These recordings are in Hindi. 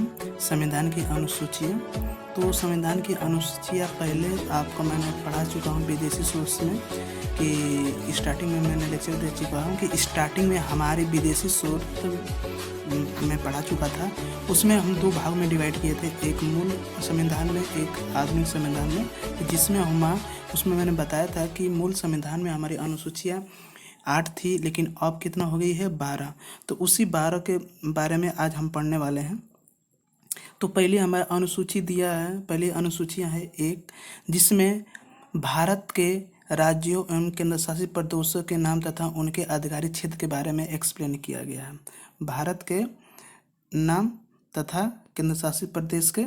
हैं संविधान की अनुसूचियाँ। तो संविधान की अनुसूचियाँ पहले आपको मैंने पढ़ा चुका हूँ विदेशी सोर्स में, कि स्टार्टिंग में मैंने लेक्चर दे चुका हूँ कि स्टार्टिंग में हमारे विदेशी सोर्स मैं पढ़ा चुका था। उसमें हम 2 भाग में डिवाइड किए थे, एक मूल संविधान में, एक आधुनिक संविधान में, जिसमें उसमें मैंने बताया था कि मूल संविधान में हमारी अनुसूचियाँ 8 थी, लेकिन अब कितना हो गई है 12। तो उसी 12 के बारे में आज हम पढ़ने वाले हैं। तो पहले हमारा अनुसूची दिया है, पहली अनुसूचियाँ है 1, जिसमें भारत के राज्यों एवं केंद्र शासित प्रदेशों के नाम तथा उनके आधिकारिक क्षेत्र के बारे में एक्सप्लेन किया गया है। भारत के नाम तथा केंद्र शासित प्रदेश के,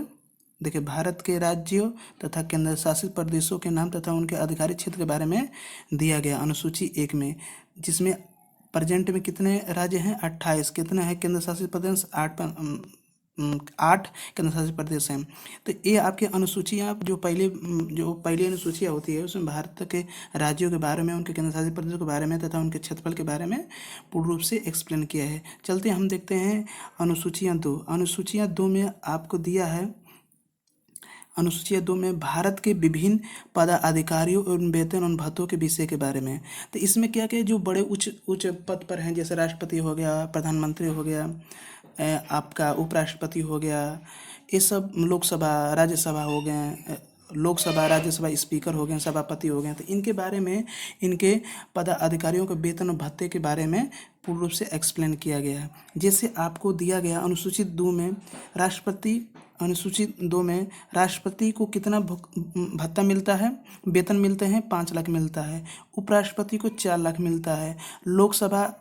देखिए, भारत के राज्यों तथा केंद्र शासित प्रदेशों के नाम तथा उनके आधिकारिक क्षेत्र के बारे में दिया गया अनुसूची 1 में, जिसमें प्रेजेंट में कितने राज्य हैं 28, कितने हैं केंद्र शासित प्रदेश 8 केंद्र शासित प्रदेश हैं। तो ये आपकी अनुसूचियाँ जो पहली अनुसूचियाँ होती है उसमें भारत के राज्यों के बारे में, उनके केंद्र शासित प्रदेशों के बारे में तथा उनके क्षेत्रफल के बारे में पूर्ण रूप से एक्सप्लेन किया है। चलते हम देखते हैं अनुसूचियाँ 2। अनुसूचियाँ 2 में आपको दिया है, अनुसूचिया 2 में भारत के विभिन्न पदाधिकारियों एवं वेतन एवं भत्तों के विषय के बारे में। तो इसमें क्या क्या जो बड़े उच्च पद पर हैं, जैसे राष्ट्रपति हो गया, प्रधानमंत्री हो गया, आपका उपराष्ट्रपति हो गया, ये सब लोकसभा राज्यसभा हो गए, लोकसभा राज्यसभा स्पीकर हो गए, सभापति हो गए। तो इनके बारे में, इनके पदाधिकारियों के वेतन और भत्ते के बारे में पूर्ण रूप से एक्सप्लेन किया गया है। जैसे आपको दिया गया अनुसूचित 2 में अनुसूचित 2 में राष्ट्रपति को कितना भत्ता मिलता है, वेतन मिलते हैं 5 लाख मिलता है, उपराष्ट्रपति को 4 लाख मिलता है, लोकसभा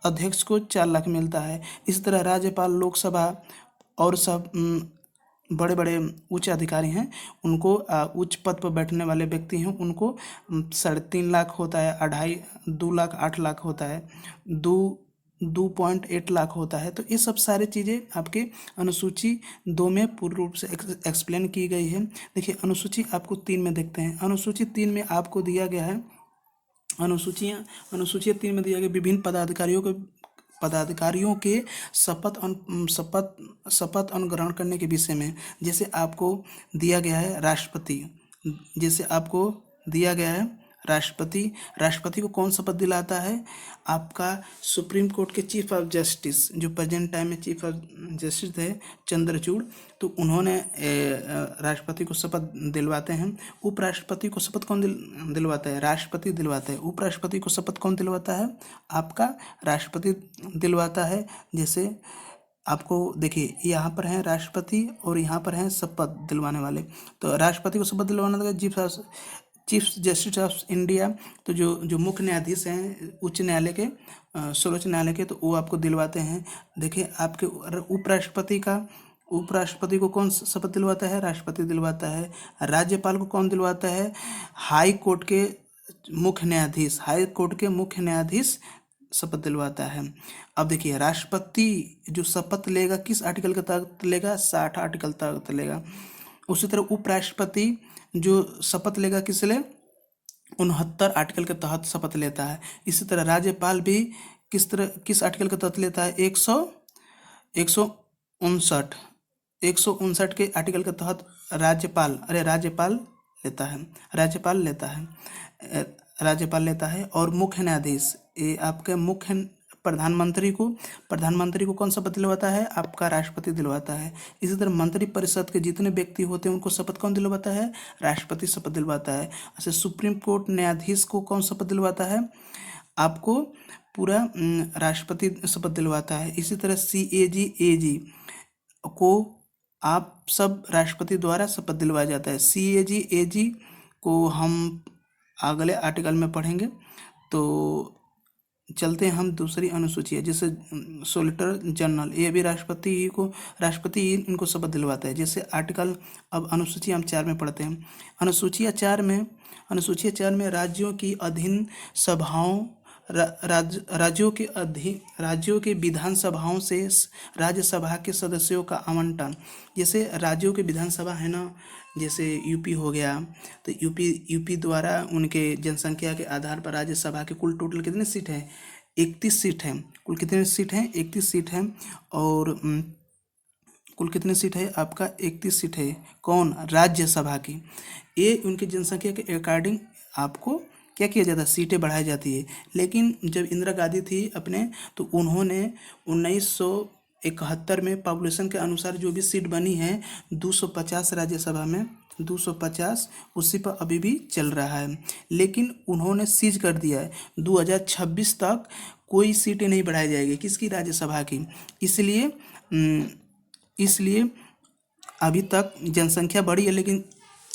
अध्यक्ष को 4 लाख मिलता है। इसी तरह राज्यपाल, लोकसभा और सब बड़े बड़े उच्च अधिकारी हैं, उनको उच्च पद पर बैठने वाले व्यक्ति हैं, उनको 3.5 लाख होता है, 2 लाख 8 लाख होता है, 2.8 लाख होता है। तो ये सब सारी चीज़ें आपके अनुसूची 2 में पूर्ण रूप से एक्सप्लेन की गई है। देखिए, अनुसूची आपको 3 में देखते हैं। अनुसूची 3 में आपको दिया गया है, अनुसूचियाँ 3 में दिया गया विभिन्न पदाधिकारियों के शपथ ग्रहण करने के विषय में। जैसे आपको दिया गया है राष्ट्रपति, राष्ट्रपति को कौन शपथ दिलाता है? आपका सुप्रीम कोर्ट के चीफ ऑफ जस्टिस, जो प्रेजेंट टाइम में चीफ ऑफ जस्टिस है, चंद्रचूड़, तो उन्होंने राष्ट्रपति को शपथ दिलवाते हैं। उपराष्ट्रपति को शपथ कौन दिलवाता है? राष्ट्रपति दिलवाता है। उपराष्ट्रपति को शपथ कौन दिलवाता है? आपका राष्ट्रपति दिलवाता है। जैसे आपको देखिए, यहाँ पर हैं राष्ट्रपति और यहाँ पर हैं शपथ दिलवाने वाले। तो राष्ट्रपति को शपथ दिलवाना था चीफ जस्टिस ऑफ इंडिया, तो जो मुख्य न्यायाधीश हैं उच्च न्यायालय के, सर्वोच्च न्यायालय के, तो वो आपको दिलवाते हैं। देखिए, आपके उपराष्ट्रपति को कौन शपथ दिलवाता है? राष्ट्रपति दिलवाता है। राज्यपाल को कौन दिलवाता है? हाई कोर्ट के मुख्य न्यायाधीश शपथ दिलवाता है। अब देखिए, राष्ट्रपति जो शपथ लेगा किस आर्टिकल के तहत लेगा? 60 आर्टिकल तहत लेगा। उसी तरह उपराष्ट्रपति जो शपथ लेगा किस ले? 69 आर्टिकल के तहत शपथ लेता है। इसी तरह राज्यपाल भी किस आर्टिकल के तहत लेता है? 159 के आर्टिकल के तहत राज्यपाल लेता है। और मुख्य न्यायाधीश, ये आपके प्रधानमंत्री को कौन शपथ दिलवाता है? आपका राष्ट्रपति दिलवाता है। इसी तरह मंत्रिपरिषद के जितने व्यक्ति होते हैं उनको शपथ कौन दिलवाता है? राष्ट्रपति शपथ दिलवाता है। ऐसे सुप्रीम कोर्ट न्यायाधीश को कौन शपथ दिलवाता है? आपको पूरा राष्ट्रपति शपथ दिलवाता है। इसी तरह CAG AG को आप सब राष्ट्रपति द्वारा शपथ दिलवाया जाता है। CAG AG को हम अगले आर्टिकल में पढ़ेंगे। तो चलते हैं हम दूसरी अनुसूची है, जैसे सोलिसिटर जनरल, ये भी राष्ट्रपति इनको शपथ दिलवाता है। जैसे आर्टिकल, अब अनुसूची हम 4 में पढ़ते हैं। अनुसूचिया 4 में राज्यों की अधीन सभाओं, राज्यों के विधानसभाओं से राज्यसभा के सदस्यों का आवंटन। जैसे राज्यों के विधानसभा है ना, जैसे यूपी हो गया, तो यूपी द्वारा उनके जनसंख्या के आधार पर राज्यसभा के कुल टोटल कितने सीट हैं? 31 सीट हैं। कुल कितने सीट हैं? 31 सीट हैं। और कुल कितनी सीट है आपका 31 सीट है कौन राज्यसभा की। ये उनकी जनसंख्या के अकॉर्डिंग आपको क्या किया जाता है सीटें बढ़ाई जाती है। लेकिन जब इंदिरा गांधी थी अपने तो उन्होंने 1971 में पॉपुलेशन के अनुसार जो भी सीट बनी है 250 राज्यसभा में 250 उसी पर अभी भी चल रहा है। लेकिन उन्होंने सीज कर दिया है 2026 तक कोई सीटें नहीं बढ़ाई जाएगी किसकी राज्यसभा की। इसलिए अभी तक जनसंख्या बढ़ी है लेकिन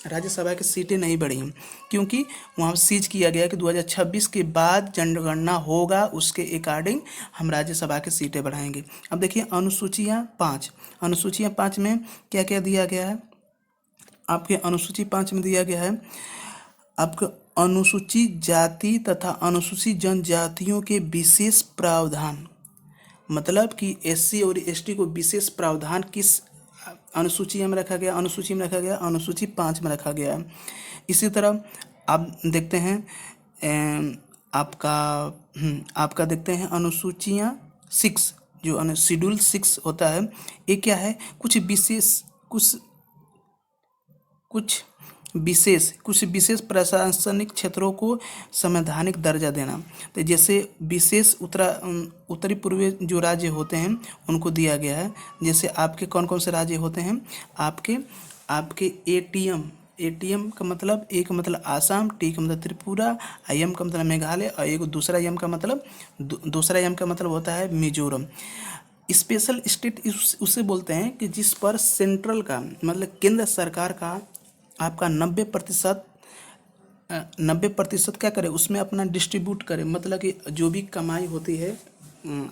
राज्यसभा की सीटें नहीं बढ़ी हैं क्योंकि वहाँ सीज किया गया कि 2026 के बाद जनगणना होगा उसके अकॉर्डिंग हम राज्यसभा की सीटें बढ़ाएंगे। अब देखिए अनुसूचियाँ 5 में क्या क्या दिया गया है आपके अनुसूची 5 में दिया गया है आपका अनुसूचित जाति तथा अनुसूचित जनजातियों के विशेष प्रावधान, मतलब कि एससी और एसटी को विशेष प्रावधान किस अनुसूची में रखा गया अनुसूची 5 में रखा गया है। इसी तरह आप देखते हैं आपका देखते हैं अनुसूचियाँ 6 जो शेड्यूल 6 होता है ये क्या है कुछ विशेष प्रशासनिक क्षेत्रों को संवैधानिक दर्जा देना। तो जैसे विशेष उत्तरी पूर्वी जो राज्य होते हैं उनको दिया गया है। जैसे आपके कौन कौन से राज्य होते हैं आपके एटीएम का मतलब एक मतलब आसाम, टी का मतलब त्रिपुरा, एम का मतलब मेघालय और एक दूसरा एम का मतलब होता है मिजोरम। स्पेशल स्टेट उसे बोलते हैं कि जिस पर सेंट्रल का मतलब केंद्र सरकार का आपका 90% क्या करे उसमें अपना डिस्ट्रीब्यूट करे, मतलब कि जो भी कमाई होती है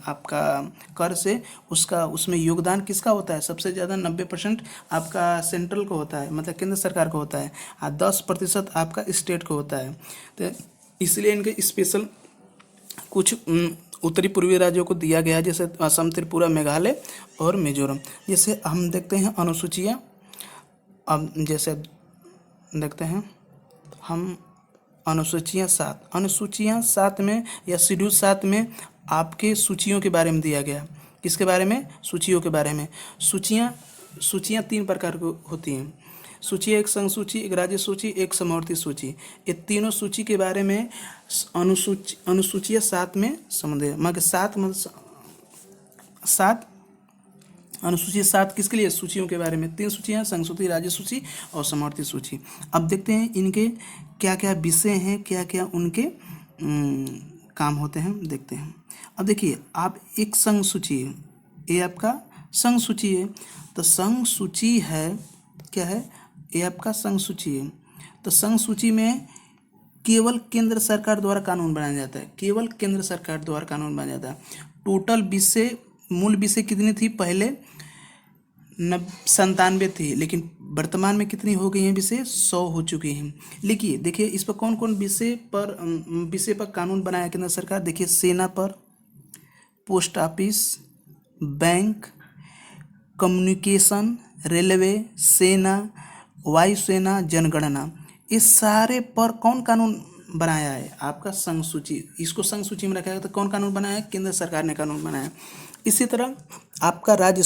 आपका कर से उसका उसमें योगदान किसका होता है सबसे ज़्यादा 90% आपका सेंट्रल को होता है मतलब केंद्र सरकार को होता है और 10% आपका स्टेट को होता है। तो इसलिए इनके स्पेशल कुछ उत्तरी पूर्वी राज्यों को दिया गया है जैसे असम, त्रिपुरा, मेघालय और मिजोरम। जैसे हम देखते हैं अनुसूचियाँ, अब जैसे देखते हैं हम अनुसूचियाँ 7 में या शेड्यूल 7 में आपके सूचियों के बारे में दिया गया। किसके बारे में सूचियों के बारे में। सूचियाँ 3 प्रकार की होती हैं। सूची एक संघ सूची, एक राज्य सूची, एक समवर्ती सूची। ये तीनों सूची के बारे में अनुसूचियाँ 7 में समझे मगर 7 अनुसूची 7 किसके लिए सूचियों के बारे में 3 सूचियाँ संघ सूची, राज्य सूची और समवर्ती सूची। अब देखते हैं इनके क्या क्या विषय हैं क्या क्या उनके काम होते हैं देखते हैं। अब देखिए आप एक संघ सूची है ये आपका संघ सूची है तो संघ सूची है क्या है ये आपका संघ सूची है। तो संघ सूची में केवल केंद्र सरकार द्वारा कानून बनाया जाता है टोटल मूल विषय कितनी थी पहले 97 थी लेकिन वर्तमान में कितनी हो गई हैं विषय 100 हो चुकी हैं। देखिए इस पर कौन कौन विषय पर कानून बनाया केंद्र सरकार। देखिए सेना पर, post office, bank, communication, railway, सेना, वायुसेना, जनगणना, इस सारे पर कौन कानून बनाया है आपका संघ सूची। इसको संघ सूची में रखा है तो कौन कानून बनाया है केंद्र सरकार ने कानून बनाया। इसी तरह आपका राज्य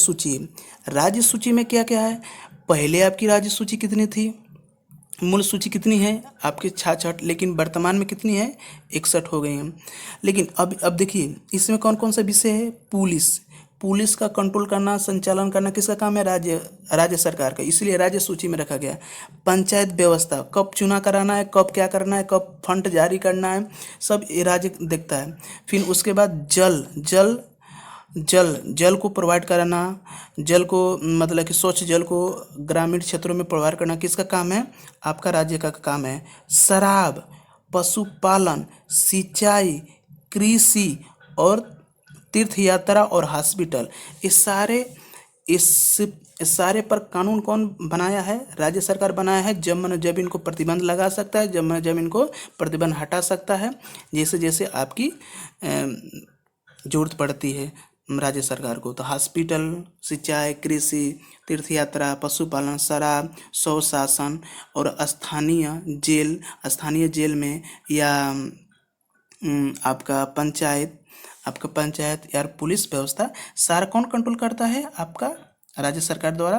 सूची में क्या क्या है पहले आपकी राज्य सूची कितनी थी मूल सूची कितनी है आपकी 66 लेकिन वर्तमान में कितनी है 61 हो गई हैं। लेकिन अब देखिए इसमें कौन कौन सा विषय है। पुलिस का कंट्रोल करना संचालन करना किसका काम है राज्य सरकार का, इसलिए राज्य सूची में रखा गया। पंचायत व्यवस्था कब चुनाव कराना है कब क्या करना है कब फंड जारी करना है सब ये राज्य देखता है। फिर उसके बाद जल को प्रोवाइड कराना, जल को मतलब कि स्वच्छ जल को ग्रामीण क्षेत्रों में प्रोवाइड करना किसका काम है आपका राज्य का काम है। शराब, पशुपालन, सिंचाई, कृषि और तीर्थ यात्रा और हॉस्पिटल, इस सारे पर कानून कौन बनाया है राज्य सरकार बनाया है। जब इनको प्रतिबंध लगा सकता है जब इनको प्रतिबंध हटा सकता है जैसे जैसे आपकी जरूरत पड़ती है राज्य सरकार को। तो हॉस्पिटल, सिंचाई, कृषि, तीर्थ यात्रा, पशुपालन, शराब, स्वशासन और स्थानीय जेल में या आपका पंचायत या पुलिस व्यवस्था सारा कौन कंट्रोल करता है आपका राज्य सरकार द्वारा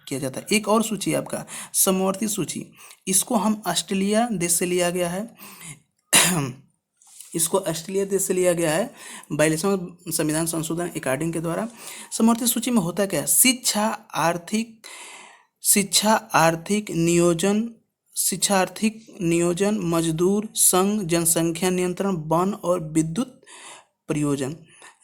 किया जाता है। एक और सूची है आपका समवर्ती सूची, इसको हम ऑस्ट्रेलिया देश से लिया गया है। इसको ऑस्ट्रेलिया देश से लिया गया है 42वें संविधान संशोधन अकॉर्डिंग के द्वारा। समवर्ती सूची में होता क्या है, शिक्षा आर्थिक नियोजन, मजदूर संघ, जनसंख्या नियंत्रण, वन और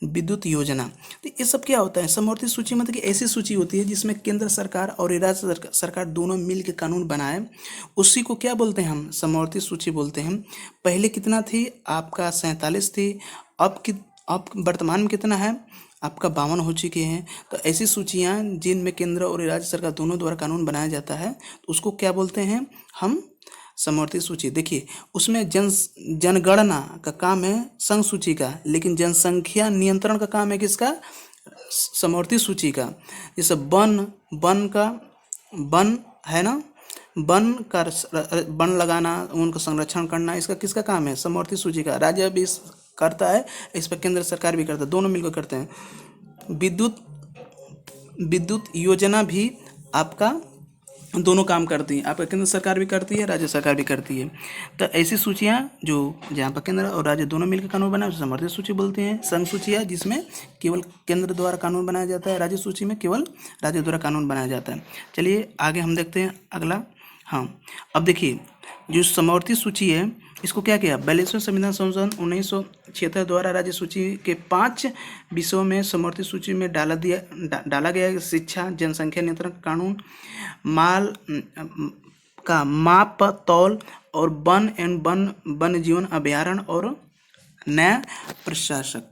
विद्युत योजना। तो ये सब क्या होता है, समवर्ती सूची मतलब कि ऐसी सूची होती है जिसमें केंद्र सरकार और राज्य सरकार दोनों मिल के कानून बनाए, उसी को क्या बोलते हैं हम, समवर्ती सूची बोलते हैं। पहले कितना थी आपका 47 थी, अब वर्तमान में कितना है आपका 52 हो चुके हैं। तो ऐसी सूचियाँ जिनमें केंद्र और राज्य सरकार दोनों द्वारा कानून बनाया जाता है तो उसको क्या बोलते हैं हम, समवर्ती सूची। देखिए उसमें जनगणना का काम है संघ सूची का, लेकिन जनसंख्या नियंत्रण का काम है किसका, समवर्ती सूची का। जैसे वन है ना, वन लगाना, उनका संरक्षण करना, इसका किसका काम है, समवर्ती सूची का। राज्य भी करता है, इस पर केंद्र सरकार भी करता है, दोनों मिलकर करते हैं। विद्युत योजना भी आपका दोनों काम करती हैं, आपका केंद्र सरकार भी करती है, राज्य सरकार भी करती है। तो ऐसी सूचियाँ जो जहाँ पर केंद्र और राज्य दोनों मिलकर कानून बनाए उसे समवर्ती सूची बोलते हैं। संघ सूचियाँ जिसमें केवल केंद्र द्वारा कानून बनाया जाता है, राज्य सूची में केवल राज्य द्वारा कानून बनाया जाता है। चलिए आगे हम देखते हैं अगला। हाँ, अब देखिए जो समवर्ती सूची है इसको क्या किया, 42वें संविधान संशोधन 1976 द्वारा राज्य सूची के 5 विषयों में समवर्ती सूची में डाला गया। शिक्षा, जनसंख्या नियंत्रण कानून, माल का माप तौल और वन जीवन अभयारण्य और न्याय प्रशासक।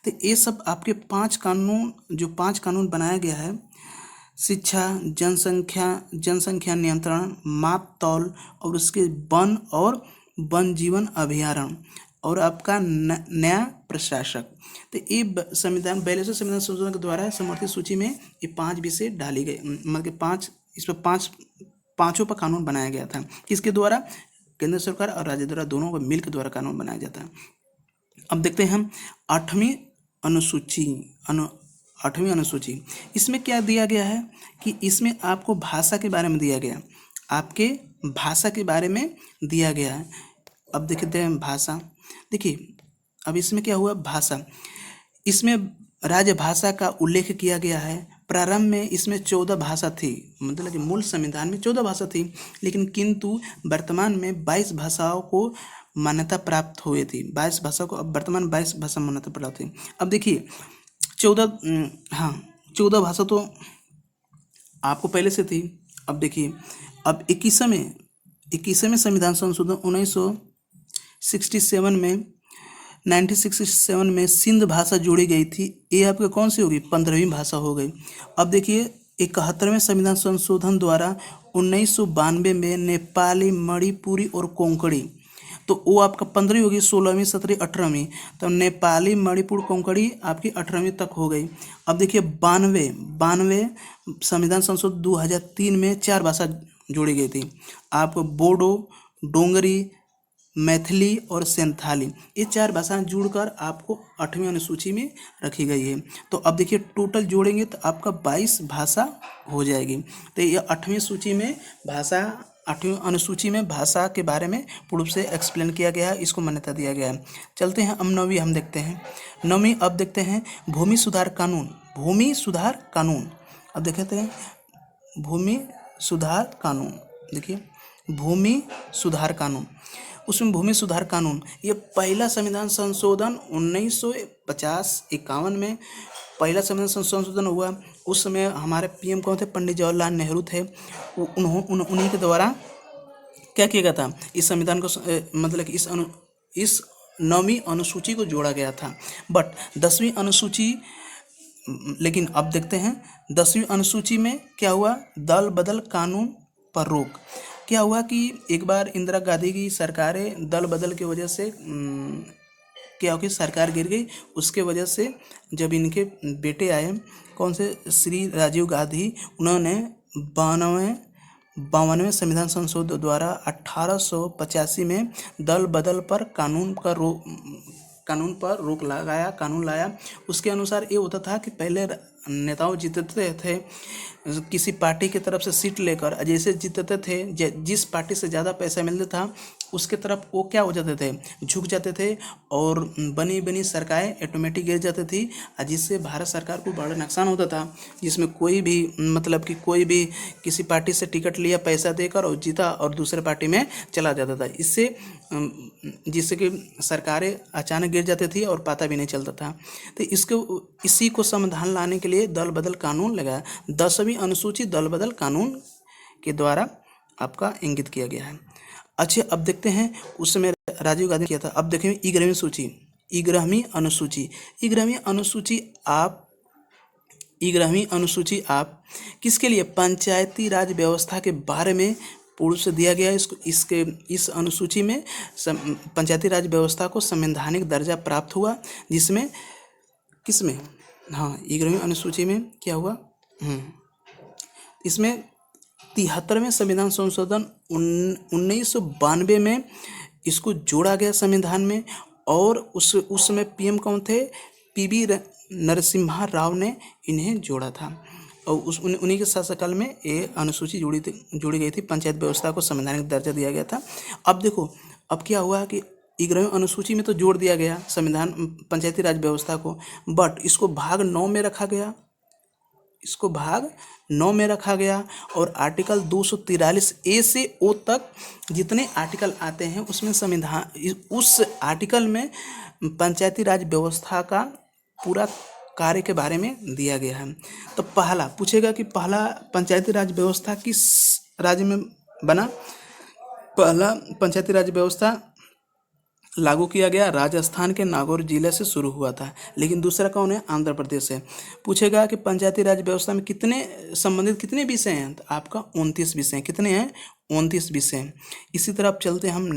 तो ये सब आपके 5 कानून बनाया गया है, शिक्षा, जनसंख्या नियंत्रण, माप तौल और उसके वन जीवन अभयारण्य और आपका न्याय प्रशासक। तो ये संविधान 42वें संविधान संशोधन के द्वारा समवर्ती सूची में ये 5 विषय डाली गई, मतलब इस पर पाँचों पर कानून बनाया गया था। किसके द्वारा, केंद्र सरकार और राज्य द्वारा दोनों को मिलकर द्वारा कानून बनाया जाता है। अब देखते हैं हम 8वीं अनुसूची। इसमें क्या दिया गया है कि इसमें आपको भाषा के बारे में दिया गया, आपके भाषा के बारे में दिया गया है। अब देखते हैं भाषा। देखिए अब इसमें क्या हुआ, भाषा, इसमें राजभाषा का उल्लेख किया गया है। प्रारंभ में इसमें 14 भाषा थी, मतलब कि मूल संविधान में 14 भाषा थी, लेकिन किंतु वर्तमान में 22 भाषाओं को मान्यता प्राप्त हुई थी। 22 भाषा को अब वर्तमान 22 भाषा मान्यता प्राप्त हुई। अब देखिए 14 भाषा तो आपको पहले से थी। अब देखिए अब 21वें संविधान संशोधन 1967 में सिंध भाषा जोड़ी गई थी। ये आपके कौन सी होगी, 15वीं भाषा हो गई। अब देखिए 71वें संविधान संशोधन द्वारा 1992 में नेपाली, मणिपुरी और कोंकणी, तो वो आपका 15वीं होगी, 16वीं, 17वीं, 18वीं। तो नेपाली, मणिपुर, कोंकणी आपकी 18वीं तक हो गई। अब देखिए 92 संविधान संशोधन 2003 में 4 भाषा जोड़ी गई थी, आपको बोडो, डोंगरी, मैथिली और संथाली, ये 4 भाषाएं जुड़कर आपको 8वीं अनुसूची में रखी गई है। तो अब देखिए टोटल जोड़ेंगे तो आपका 22 भाषा हो जाएगी। तो ये 8वीं अनुसूची में भाषा के बारे में पूर्ण रूप से एक्सप्लेन किया गया है, इसको मान्यता दिया गया है। चलते हैं हम 9वीं हम देखते हैं। 9वीं अब देखते हैं भूमि सुधार कानून। अब देखते हैं भूमि सुधार कानून। देखिए भूमि सुधार कानून, उसमें भूमि सुधार कानून ये पहला संविधान संशोधन 1951 में पहला संविधान संशोधन हुआ। उस समय हमारे पीएम कौन थे, पंडित जवाहरलाल नेहरू थे। उन्हीं के द्वारा क्या किया गया था, इस संविधान को मतलब कि इस 9वीं अनुसूची को जोड़ा गया था। बट 10वीं अनुसूची, लेकिन अब देखते हैं 10वीं अनुसूची में क्या हुआ, दल बदल कानून पर रोक। क्या हुआ कि एक बार इंदिरा गांधी की सरकारें दल बदल की वजह से क्या हो कि सरकार गिर गई। उसके वजह से जब इनके बेटे आए कौन से, श्री राजीव गांधी, उन्होंने 52वें संविधान संशोधन द्वारा 1885 में दल बदल पर कानून पर रोक लगाया, कानून लाया। उसके अनुसार ये होता था कि पहले नेताओं जीतते थे किसी पार्टी की तरफ से सीट लेकर, जैसे जीतते थे, जिस पार्टी से ज़्यादा पैसा मिलता था उसके तरफ वो क्या हो जाते थे, झुक जाते थे, और बनी बनी सरकारें ऑटोमेटिक गिर जाती थी, जिससे भारत सरकार को बड़ा नुकसान होता था। जिसमें कोई भी मतलब कि कोई भी किसी पार्टी से टिकट लिया पैसा देकर और जीता और दूसरे पार्टी में चला जाता था, इससे जिससे कि सरकारें अचानक गिर जाती थी और पता भी नहीं चलता था। तो इसी को समाधान लाने के लिए दल बदल कानून लगाया। 10वीं अनुसूची दल बदल कानून के द्वारा आपका इंगित किया गया है। अच्छा, अब देखते हैं उस समय राजीव गांधी ने किया था। अब देखें 11वीं सूची, 11वीं अनुसूची। 11वीं अनुसूची आप किसके लिए, पंचायती राज व्यवस्था के बारे में पूर्व से दिया गया है। इस अनुसूची में पंचायती राज व्यवस्था को संवैधानिक दर्जा प्राप्त हुआ, जिसमें किसमें, हाँ 11वीं अनुसूची में क्या हुआ, इसमें 73वें संविधान संशोधन 1992 में इसको जोड़ा गया संविधान में, और उस समय पीएम कौन थे, पीवी नरसिम्हा राव ने इन्हें जोड़ा था, और उन्हीं के शासनकाल में ये अनुसूची जोड़ी गई थी। पंचायत व्यवस्था को संवैधानिक दर्जा दिया गया था। अब देखो, अब क्या हुआ कि 11वीं अनुसूची में तो जोड़ दिया गया संविधान पंचायती राज व्यवस्था को, बट इसको भाग 9 में रखा गया, इसको भाग 9 में रखा गया, और आर्टिकल 243 ए से ओ तक जितने आर्टिकल आते हैं उसमें संविधान, उस आर्टिकल में पंचायती राज व्यवस्था का पूरा कार्य के बारे में दिया गया है। तो पहला पूछेगा कि पहला पंचायती राज व्यवस्था किस राज्य में बना। पहला पंचायती राज व्यवस्था लागू किया गया राजस्थान के नागौर जिले से शुरू हुआ था, लेकिन दूसरा कौन है, आंध्र प्रदेश से। पूछेगा कि पंचायती राज व्यवस्था में संबंधित कितने विषय हैं, तो आपका 29 विषय। कितने हैं, 29 विषय। इसी तरह चलते हैं हम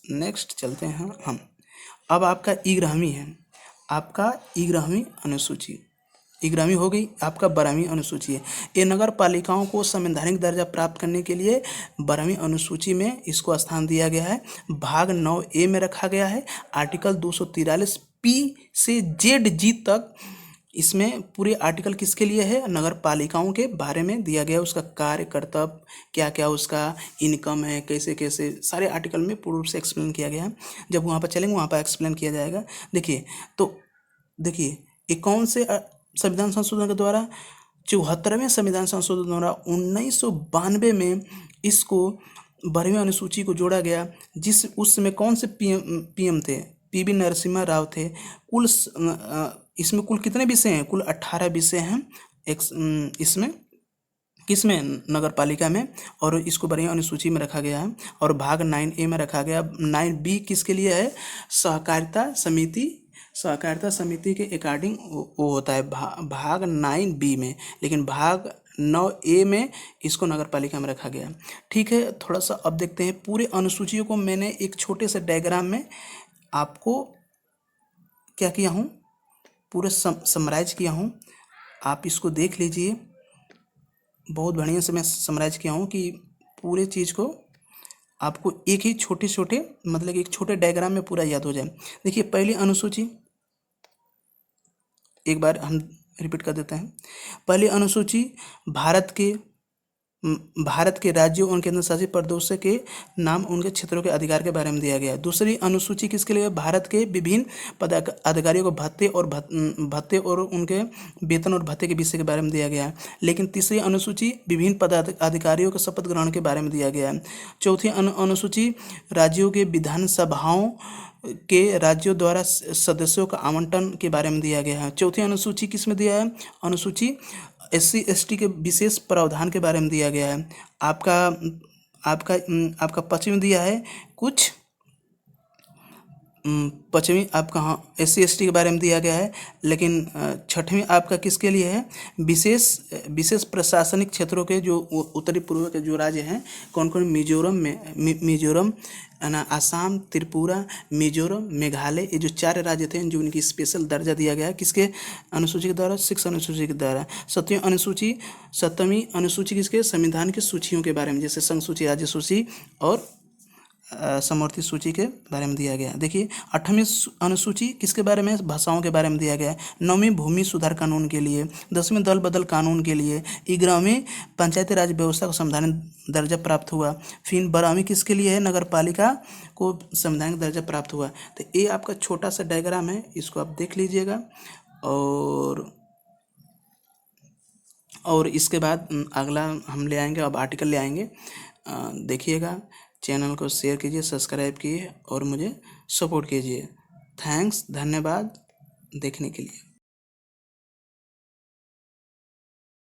नेक्स्ट चलते हैं हम। अब आपका 11वीं है, आपका 11वीं अनुसूची, 11वीं हो गई। आपका 12वीं अनुसूची है। ये नगर पालिकाओं को संवैधानिक दर्जा प्राप्त करने के लिए 12वीं अनुसूची में इसको स्थान दिया गया है। भाग 9A में रखा गया है। आर्टिकल 243 P से ZG तक इसमें पूरे आर्टिकल किसके लिए है, नगर पालिकाओं के बारे में दिया गया, उसका कार्य कर्तव्य क्या क्या, उसका इनकम है, कैसे कैसे, सारे आर्टिकल में पूर्ण रूप से एक्सप्लेन किया गया है। जब वहाँ पर चलेंगे वहाँ पर एक्सप्लेन किया जाएगा। देखिए ये कौन से संविधान संशोधन के द्वारा, 74वें संविधान संशोधन द्वारा 1992 में इसको 12वीं अनुसूची को जोड़ा गया, जिस उस समय कौन से पीएम थे, पीवी नरसिम्हा राव थे। इसमें कुल कितने विषय हैं, कुल 18 विषय हैं इसमें, किसमें, नगर पालिका में, और इसको 12वीं अनुसूची में रखा गया है। और भाग 9A में रखा गया। 9B किसके लिए है, सहकारिता समिति के अकॉर्डिंग वो होता है भाग 9B में, लेकिन भाग 9A में इसको नगर पालिका में रखा गया। ठीक है, थोड़ा सा अब देखते हैं पूरे अनुसूचियों को। मैंने एक छोटे से डायग्राम में आपको क्या किया हूँ, पूरे समराइज किया हूँ। आप इसको देख लीजिए, बहुत बढ़िया से मैं समराइज किया हूँ कि पूरे चीज़ को आपको एक ही छोटे मतलब एक छोटे डायग्राम में पूरा याद हो जाए। देखिए पहली अनुसूची, एक बार हम रिपीट कर देते हैं। पहली अनुसूची भारत के राज्यों और केंद्र शासित प्रदेशों के नाम, उनके क्षेत्रों के अधिकार के बारे में दिया गया है। दूसरी अनुसूची किसके लिए, भारत के विभिन्न पदाधिकारियों को भत्ते और उनके वेतन और भत्ते के विषय के बारे में दिया गया है। लेकिन तीसरी अनुसूची विभिन्न पदाधिकारियों के शपथ ग्रहण के बारे में दिया गया है। चौथी अनुसूची राज्यों के विधानसभाओं के राज्यों द्वारा सदस्यों का आवंटन के बारे में दिया गया है। चौथी अनुसूची किस में दिया है, अनुसूची SC ST के विशेष प्रावधान के बारे में दिया गया है। आपका 5वीं दिया है कुछ, 5वीं आपका हाँ SC ST के बारे में दिया गया है। लेकिन 6वीं आपका किसके लिए है, विशेष प्रशासनिक क्षेत्रों के जो उत्तरी पूर्व के जो राज्य हैं, कौन कौन, मिजोरम आसाम, त्रिपुरा, मिजोरम, मेघालय, ये जो 4 राज्य थे जो उनकी स्पेशल दर्जा दिया गया है, किसके अनुसूची के द्वारा, 6 अनुसूची के द्वारा। 7वीं अनुसूची किसके, संविधान की सूचियों के बारे में, जैसे संघ सूची, राज्य सूची और समवर्ती सूची के बारे में दिया गया है। देखिए 8वीं अनुसूची किसके बारे में, भाषाओं के बारे में दिया गया है। 9वीं भूमि सुधार कानून के लिए, 10वीं दल बदल कानून के लिए, 11वीं पंचायती राज व्यवस्था को संवैधानिक दर्जा प्राप्त हुआ। फिर 12वीं किसके लिए है, नगर पालिका को संवैधानिक दर्जा प्राप्त हुआ। तो ये आपका छोटा सा डायग्राम है, इसको आप देख लीजिएगा। और इसके बाद अगला हम ले आएंगे, अब आर्टिकल ले आएंगे। देखिएगा, चैनल को शेयर कीजिए, सब्सक्राइब कीजिए और मुझे सपोर्ट कीजिए। थैंक्स, धन्यवाद देखने के लिए।